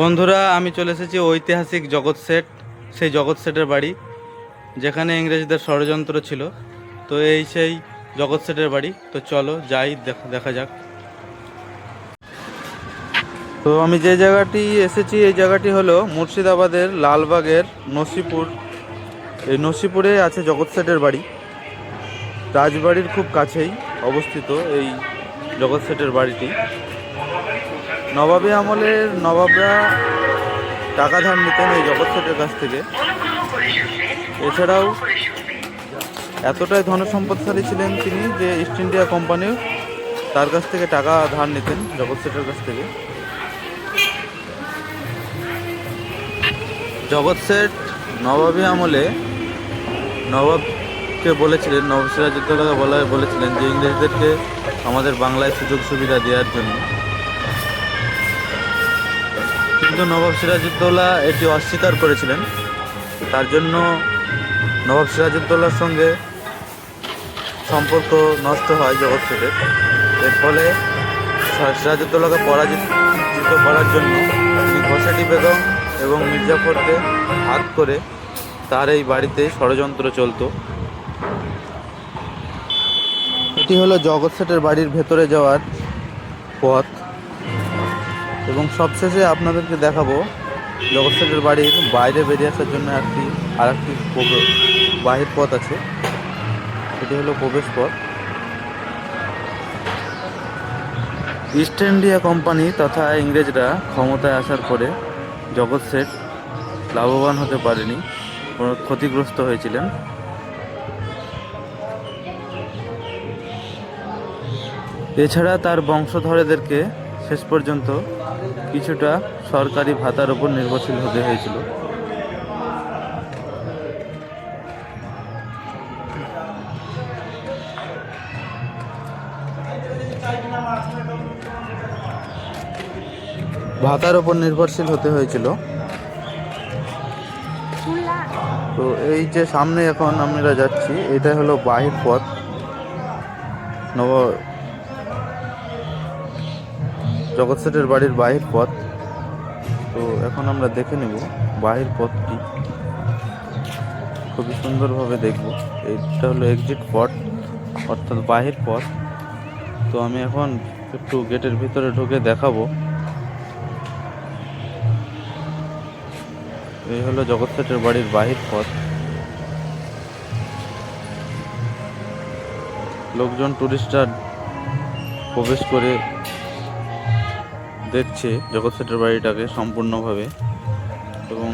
বন্ধুরা, আমি চলে এসেছি ঐতিহাসিক জগৎ সেট, সেই জগৎ সেটের বাড়ি যেখানে ইংরেজদের ষড়যন্ত্র ছিল। তো এই সেই জগৎ সেটের বাড়ি। তো চলো যাই, দেখা যাক। তো আমি যে জায়গাটি এসেছি, এই জায়গাটি হলো মুর্শিদাবাদের লালবাগের নসিপুর। এই নসিপুরে আছে জগৎ সেটের বাড়ি। রাজবাড়ির খুব কাছেই অবস্থিত এই জগৎ সেটের বাড়িটি। নবাবী আমলের নবাবরা টাকা ধার নিতেন এই জগৎ সেটের কাছ থেকে। এছাড়াও এতটাই ধনসম্পদশালী ছিলেন তিনি যে ইস্ট ইন্ডিয়া কোম্পানিও তার কাছ থেকে টাকা ধার নিতেন জগৎ সেটের কাছ থেকে। জগৎ সেট নবাবী আমলে নবাবকে বলেছিলেন, নবাব সিরাজউদ্দৌলাকে বলেছিলেন যে ইংরেজদেরকে আমাদের বাংলায় সুযোগ সুবিধা দেওয়ার জন্য। কিন্তু নবাব সিরাজউদ্দৌলা এটি অস্বীকার করেছিলেন। তার জন্য নবাব সিরাজউদ্দৌলার সঙ্গে সম্পর্ক নষ্ট হয় জগৎ সেটের। এর ফলে সিরাজউদ্দৌলাকে পরাজিত করার জন্য তিনি ঘোষাটি বেগম এবং মির্জাফরকে হাত করে তার এই বাড়িতে ষড়যন্ত্র চলত। এটি হলো জগৎ সেটের বাড়ির ভেতরে যাওয়ার পথ। এবং সবশেষে আপনাদেরকে দেখাবো জগৎ সেটের বাড়ির বাইরে বেরিয়ে আসার জন্য আরেকটি বাহির পথ আছে। এটি হলো প্রবেশ পথ। ইস্ট ইন্ডিয়া কোম্পানি তথা ইংরেজরা ক্ষমতায় আসার পরে জগৎ সেট লাভবান হতে পারেনি, ক্ষতিগ্রস্ত হয়েছিলেন। এছাড়া তার বংশধরেদেরকে শেষ পর্যন্ত কিছুটা সরকারি ভাতার উপর নির্ভরশীল হতে হয়েছিল। তো এই যে সামনে এখন আমরা যাচ্ছি, এটা হলো বাহির পথ, জগৎ সেটের বাড়ির বাহির পথ। তো এখন আমরা দেখে নেব বাহির পথটি, খুবই সুন্দরভাবে দেখব। এইটা হলো এক্সিট পথ, অর্থাৎ বাহির পথ। তো আমি এখন একটু গেটের ভিতরে ঢুকে দেখাবো। এই হলো জগৎ সেটের বাড়ির বাহির পথ। লোকজন, টুরিস্টরা প্রবেশ করে দেখছে জগৎ সেটের বাড়িটাকে সম্পূর্ণভাবে। এবং